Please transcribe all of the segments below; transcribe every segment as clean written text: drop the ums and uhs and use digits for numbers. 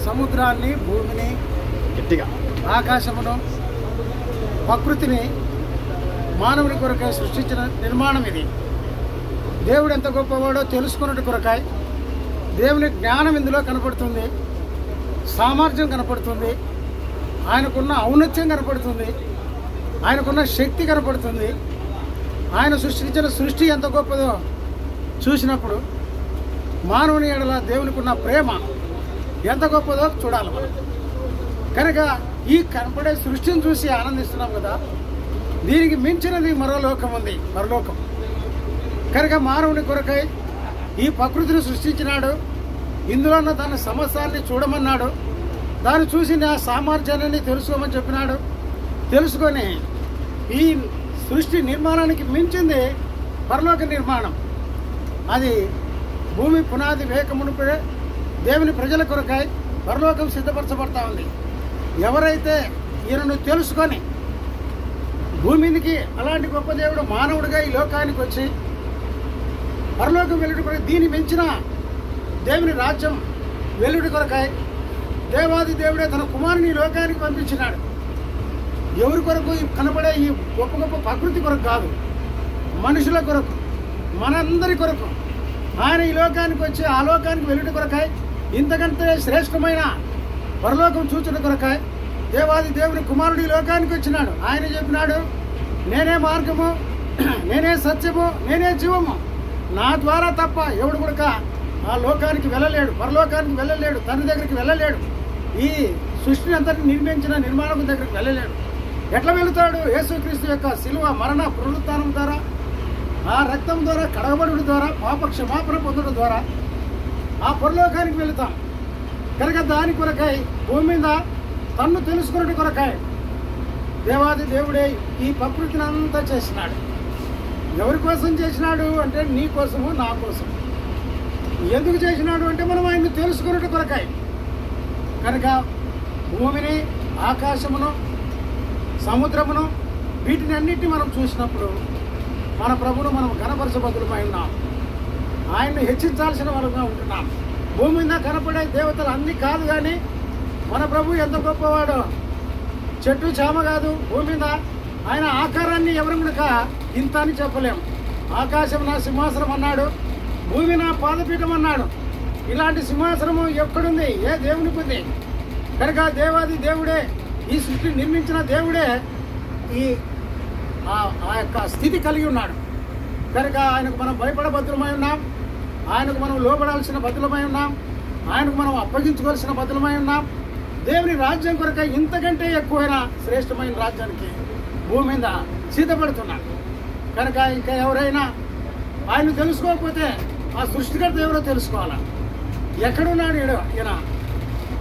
సముద్రాన్ని, భూమిని, ఆకాశమును, ప్రకృతిని మానవుని కొరకై సృష్టించిన నిర్మాణం ఇది. దేవుడు ఎంత గొప్పవాడో తెలుసుకున్నట్టు కొరకాయ దేవుని జ్ఞానం ఇందులో కనపడుతుంది, సామర్థ్యం కనపడుతుంది, ఆయనకున్న ఔన్నత్యం కనపడుతుంది, ఆయనకున్న శక్తి కనపడుతుంది. ఆయన సృష్టించిన సృష్టి ఎంత గొప్పదో చూసినప్పుడు మానవుని ఎడల దేవునికి ఉన్న ప్రేమ ఎంత గొప్పదో చూడాలి మనం. కనుక ఈ కనపడే సృష్టిని చూసి ఆనందిస్తున్నాం కదా, దీనికి మించినది మరో లోకం ఉంది, పరలోకం. కనుక మానవుని కొరకై ఈ ప్రకృతిని సృష్టించినాడు, ఇందులో ఉన్న తన సమస్యల్ని చూడమన్నాడు, దాన్ని చూసి నా సామర్థ్యాన్ని తెలుసుకోమని చెప్పినాడు. తెలుసుకొని ఈ సృష్టి నిర్మాణానికి మించింది పరలోక నిర్మాణం. అది భూమి పునాది వేకమునుపే దేవుని ప్రజల కొరకై పరలోకం సిద్ధపరచబడతా ఉంది. ఎవరైతే ఈయనను తెలుసుకొని భూమికి అలాంటి గొప్ప దేవుడు మానవుడిగా ఈ లోకానికి వచ్చి పరలోకం వెలుడి కొరకు దీని మించిన దేవుని రాజ్యం వెలుడి కొరకై దేవాది దేవుడే తన కుమారుని లోకానికి పంపించినాడు. ఎవరి కొరకు కనబడే ఈ గొప్ప గొప్ప ప్రకృతి కొరకు కాదు, మనుషుల కొరకు, మనందరి కొరకు ఆయన ఈ లోకానికి వచ్చి ఆ లోకానికి వెలుడి కొరకాయ ఇంతకంటే శ్రేష్టమైన పరలోకం చూచిన కొరకాయ దేవాది దేవుని కుమారుడు ఈ లోకానికి వచ్చినాడు. ఆయన చెప్పినాడు, నేనే మార్గము, నేనే సత్యము, నేనే జీవము, నా ద్వారా తప్ప ఎవడు కూడా ఆ లోకానికి వెళ్ళలేడు, పరలోకానికి వెళ్ళలేడు, తండ్రి దగ్గరికి వెళ్ళలేడు, ఈ సృష్టిని అంతటి నిర్మించిన నిర్మాణం దగ్గరికి వెళ్ళలేడు. ఎట్లా వెళుతాడు? యేసుక్రీస్తు యొక్క శిలువ మరణ పునరుత్థానం ద్వారా, ఆ రక్తం ద్వారా, కడగబడుట ద్వారా, పాప క్షమాపణ పొందడం ద్వారా ఆ పరలోకానికి వెళుతాం. కనుక దాని కొరకై భూమి మీద తన్ను తెలుసుకున్నట్టు కొరకాయ దేవాది దేవుడే ఈ ప్రకృతిని అంతా చేసినాడు. ఎవరి కోసం చేసినాడు అంటే నీ కోసము, నా కోసం. ఎందుకు చేసినాడు అంటే మనం ఆయన్ని తెలుసుకున్నట్టు కొరకాయ. కనుక భూమిని, ఆకాశమును, సముద్రమును, వీటిని అన్నిటిని మనం చూసినప్పుడు మన ప్రభువును మనం ఘనపరచబద్దులమై ఉన్నాం, ఆయన్ని హెచ్చించాల్సిన వారుగా ఉంటున్నాం. భూమి మీద కనపడే దేవతలు అన్నీ కాదు, కానీ మన ప్రభు ఎంత గొప్పవాడో. చెట్టు చామ కాదు భూమి మీద, ఆయన ఆకారాన్ని ఎవరు కనుక ఇంత అని చెప్పలేము. ఆకాశం నా సింహాసనం అన్నాడు, భూమి నా పాదపీఠం అన్నాడు. ఇలాంటి సింహాసనము ఎక్కడుంది? ఏ దేవునికి ఉంది? కనుక దేవాది దేవుడే, ఈ సృష్టి నిర్మించిన దేవుడే ఈ ఆ యొక్క స్థితి కలిగి ఉన్నాడు. కనుక ఆయనకు మనం భయపడబద్దులమై ఉన్నాం, ఆయనకు మనం లోబడాల్సిన బద్దులమై ఉన్నాం, ఆయనకు మనం అప్పగించుకోవాల్సిన బద్దులమై ఉన్నాం. దేవుని రాజ్యం కొరక ఇంతకంటే ఎక్కువైన శ్రేష్టమైన రాజ్యానికి భూమి మీద సిద్ధపడుతున్నాడు. కనుక ఇంకా ఎవరైనా ఆయన తెలుసుకోకపోతే ఆ సృష్టికర్త ఎవరో తెలుసుకోవాలా. ఎక్కడున్నాడు ఈయన?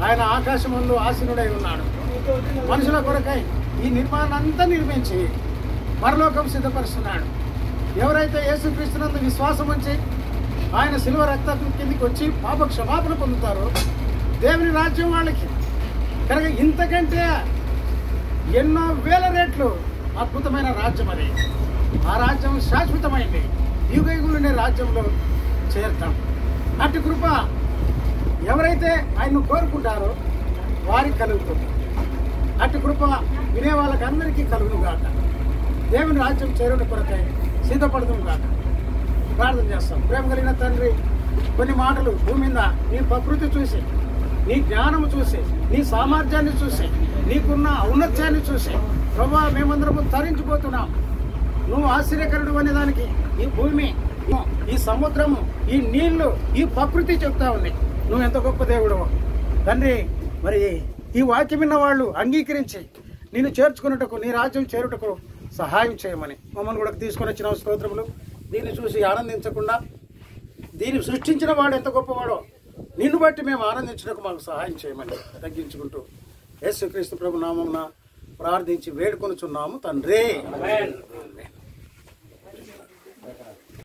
ఆయన ఆకాశమందు ఆసీనుడై ఉన్నాడు. మనుషుల కొరకై ఈ నిర్మాణం అంతా నిర్మించి పరలోకం సిద్ధపరుస్తున్నాడు. ఎవరైతే యేసుక్రీస్తునందు విశ్వాసం ఉంచి ఆయన శిలువ రక్తం కిందికి వచ్చి పాప క్షమాపణ పొందుతారో దేవుని రాజ్యం వాళ్ళకి. కనుక ఇంతకంటే ఎన్నో వేల రెట్లు అద్భుతమైన రాజ్యం అది. ఆ రాజ్యం శాశ్వతమైంది, యుగయుగులుండే రాజ్యంలో చేరుతాం. అటు కృప ఎవరైతే ఆయన్ను కోరుకుంటారో వారికి కలుగుతుంది. అటు కృప వినే వాళ్ళకి అందరికీ కలుగును గాక. దేవుని రాజ్యం చేరుట కొరకై సిద్ధపడుతుంది గాక. ప్రార్థన చేస్తాం. ప్రేమ కలిగిన తండ్రి, కొన్ని మాటలు భూమి మీద నీ ప్రకృతి చూసి, నీ జ్ఞానము చూసి, నీ సామర్థ్యాన్ని చూసి, నీకున్న ఔన్నత్యాన్ని చూసి ప్రభువా మేమందరము తరించిపోతున్నాం. నువ్వు ఆశ్చర్యకరుడు అనేదానికి ఈ భూమి, ఈ సముద్రము, ఈ నీళ్లు, ఈ ప్రకృతి చెప్తా ఉంది నువ్వు ఎంత గొప్ప దేవుడు తండ్రి. మరి ఈ వాక్యం విన్న వాళ్ళు అంగీకరించి నిన్ను చేర్చుకున్నటకు, నీ రాజ్యం చేరుటకు సహాయం చేయమని మమ్మల్ని కూడా తీసుకొని వచ్చిన స్తోత్రములు. దీన్ని చూసి ఆనందించకుండా దీన్ని సృష్టించిన వాడు ఎంత గొప్పవాడో నిన్ను బట్టి మేము ఆనందించడానికి మాకు సహాయం చేయమని తగ్గించుకుంటూ యేసుక్రీస్తు ప్రభు నామమున ప్రార్థించి వేడుకొనుచున్నాము తండ్రి.